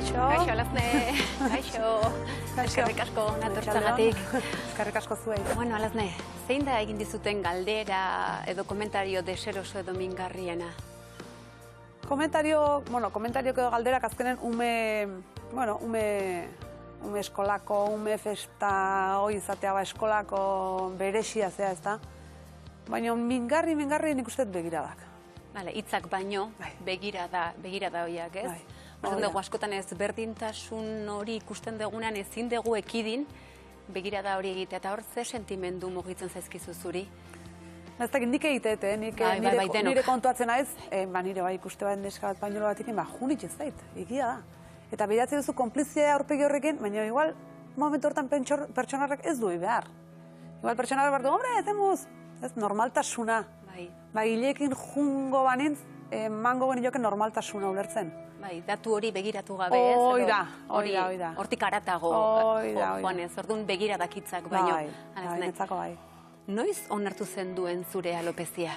Kaixo. Kaixo, Alazne. Kaixo. Eskerrik asko natortzagatik. Eskerrik asko zuei. Bueno, Alazne, zein da egin dizuten galdera edo komentario deseroso edo mingarriena? Komentario edo galderak azkenen ume eskolako, ume festa, hoi izatea eskolako beresia zea, ez da? Baina mingarri nik uste begiradak. Bale, hitzak baino, begirada horiak, ez? Horren dugu askotan ez berdintasun hori ikusten dugunean ezin dugu ekidin begirada hori egitea, eta hor ze sentimendu mugitzen zaizkizu zuri? Ez dakit nik egiteet, nire kontuatzen naiz, nire bai ikuste bat neska bat painolo batik, junitz ez zait, egia da. Eta bideratzen duzu konplizia aurpegi horrekin, baina igual momentu hortan pertsonarrak ez duei behar. Igual pertsonarrak behar du, hombre, ez normaltasuna. Bai, hileekin jungo banintz, mango genioken normaltasuna ulertzen. Bai, datu hori begiratu gabe, ez? Hoi da. Hortik aratago, Juanez, orduan begiradak hitzak baino. Bai, netzako bai. Noiz onartu zen duen zure alopezia?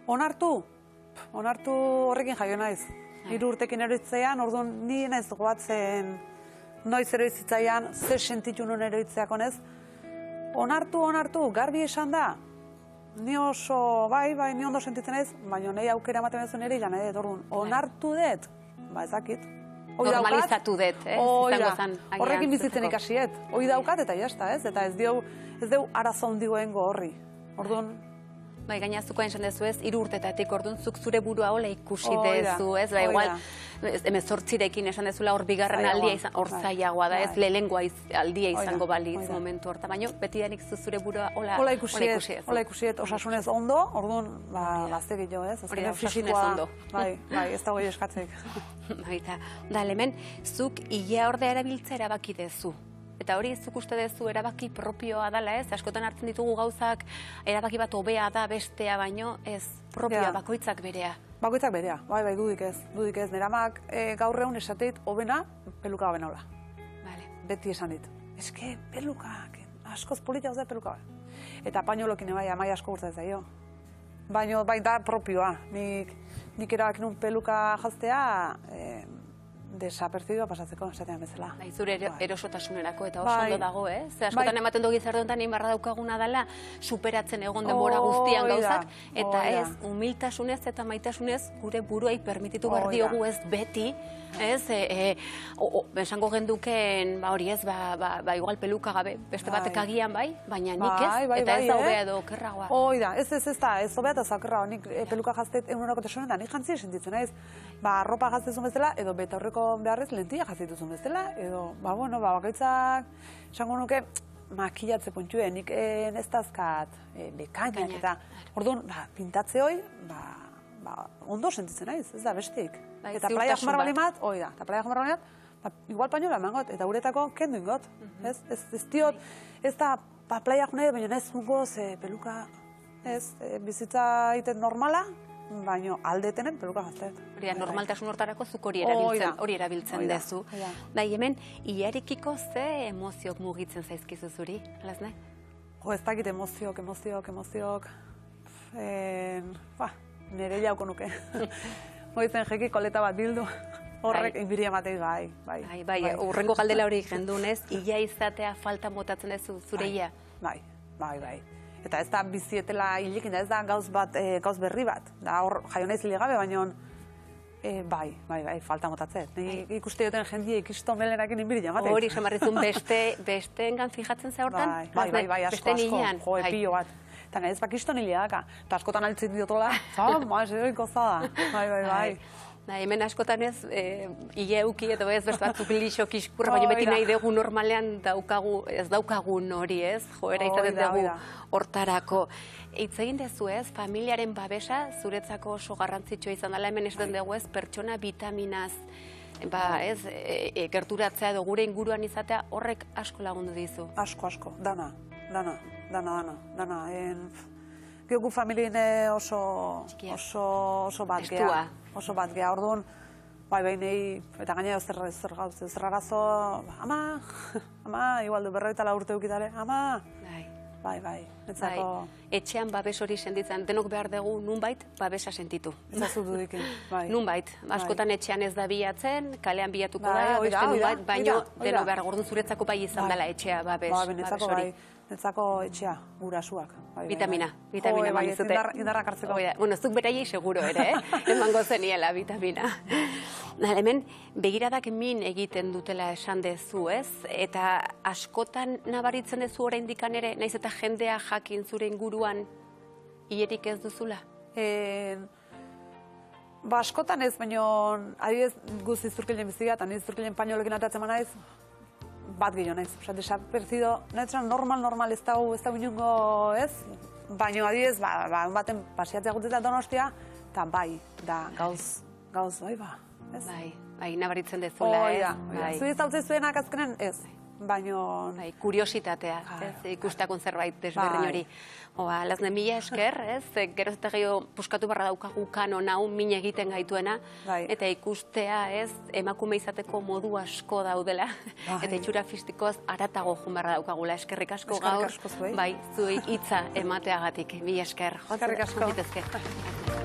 Onartu horrekin jaio naiz. 3 urtekin eroitzean, orduan ni naiz goatzen noiz eroitzitzaian, zer sentitu nun eroitzeak honez. Onartu, garbi esan da. Ni oso, ni ondo sentitzen ez, baina nahi aukera ematen ez nire ilan, orduan, onartu dut, ezakit. Normalizatu dut, horrekin bizitzen ikasiet. Hoi daukat eta jazta, ez? Eta ez deu arazo hondigoen horri. Orduan, bai, gainazuko esan dezu ez, 3 urtetatik orduan zuk zure burua hola ikusi dezu, ez? Ba, igual, 18rekin esan dezula hor bigarren aldia izan, hor zailagoa da, ez? Lehenengoa aldia izango balitz momentu horta, baina betidanik zure burua hola ikusiet, osasunez ondo, orduan, gazte gehiago, ez? Hori da, osasunez ondo. Bai, ez dago eskatzek. Baita, da, hemen, zuk ia ordea erabiltza erabaki dezu. Eta hori zuk uste dezu erabaki propioa dela, ez? Askotan hartzen ditugu gauzak, erabaki bat hobea da bestea baino, ez propioa, bakoitzak berea. Bakoitzak berea, bai, dudik ez. Neramak gaur egun esateit hobena, peluka hobena hola. Beti esan dit. Eske, pelukak, askoz polita hau da peluka hobena. Eta pañolokin bai, amai asko urtza ez zaio. Baina bai da propioa. Nik erabaki nun peluka jaztea, desaperzidoa pasatzeko, esatean bezala. Bai, zure erosotasunerako eta oso ondo dago, eh? Ze askotan ematen du gizarte honetan inbarra daukaguna dela superatzen egon denbora guztian gauzak, eta ez, humiltasunez eta maitasunez gure buruai permititu behar diogu ez beti, ez? Esango genduken, hori ez, igual peluka gabe, beste batek agian bai, baina nik ez, eta ez da hobea edo okerragoa. Hoi da, ez da, ez hobea eta zakerragoa, nik peluka jaztet eguneroko tesuna, nik jantzia sentitzen naiz, arropa jaztezun bezala, edo beta horreko beharrez lentia jazituzun bezala, edo, bakaitzak, esango nuke, makilatze puntzue, nik ez dazkat bekainak, eta orduan, pintatze hoi, ondo sentitzen naiz, ez da besteik. Eta playa jomar bali mat, eta playa jomar bali mat, igual pañola emangot, eta uretako kendu ingot, ez diot, ez da playa jomar, baina ez ungo, peluka, ez, bizitza egiten normala, baina aldetenen peluka jaztet. Hori da, normaltasun hortarako zuk hori erabiltzen dezu. Bai, hemen, iarekiko ze emoziok mugitzen zaizkizu zuri, Alazne? Ez dakit emoziok, nire jauko nuke. Goizen jeki koleta bat bildu, horrek inbiri ematei bai. Bai, urrengo galdela hori jendunez, ia izatea falta motatzen dezu zure ia? Bai. Eta ez da bizietela hilekin, ez da gauz berri bat. Hor jaio naiz hile gabe, baina bai, falta motatzet. Ikuste duten jendia ikiston belenakin inbiri jamatek. Hori, samarrizun besteengan fijatzen ze hortan? Bai, asko, pilo bat. Eta nahez bakiston hileaka. Eta askotan altzit diotola, edoiko zada. Bai. Hemen askotan ez, ileuki edo ez beste batzuk lixo kiskurra, baina beti nahi dugu normalean ez daukagun hori ez, joera izaten dugu hortarako. Hitz egin dezu ez, familiaren babesa zuretzako oso garrantzitsua izan dela, hemen esaten dugu ez, pertsona vitaminaz, gerturatzea edo gure inguruan izatea horrek asko lagundu dizu. Asko, dana. Geugu familien oso bat geha. Oso bat geha, orduan, bai nahi, eta gainera zer arazo, ama, igual du 44 urte eukitare, ama, bai. Netzako... Etxean babes hori senditzen, denok behar dugu nunbait babesa sentitu. Ezazu dudikin, bai. Nunbait, askotan etxean ez da bilatzen, kalean bilatuko da, beste nunbait, baino denok behar gordun zuretzako bai izan dela etxea babes hori. Netzako etxea, gurasuak. Vitamina eman dizute. Indarrak hartzeko. Bueno, zuk beraiei seguro ere, emango zeniela vitamina. Hemen, begiradak min egiten dutela esan dezu, ez? Eta askotan nabaritzen dezu oraindikan ere, naiz eta jendea jakin zure inguruan hilerik ez duzula? Askotan ez, baino, adibidez guzti zurkilen biziga, eta niz zurkilen pañolekin atatzen manaiz, bat gehiago naiz. Osa, desaperzido, nahitzen normal ez da inungo ez, baina adibidez, baten pasiatzea gutzeta Donostia, eta bai, da gauz, bai, ez? Bai, nabaritzen dezula, ez? Zui ez dautze zuenak azkenen, ez, baino... Kuriositatea, ikustakun zerbait desberdin hori. Lazne, mila esker, ez? Geroz eta gehiago puskatu barra daukagu kanon hau min egiten gaituena, eta ikustea, ez, emakume izateko modu asko daudela, eta itxura fistikoz aratago jun barra daukagula. Eskerrik asko gaur, bai, zuik hitza emateagatik. Mila esker. Eskerrik asko.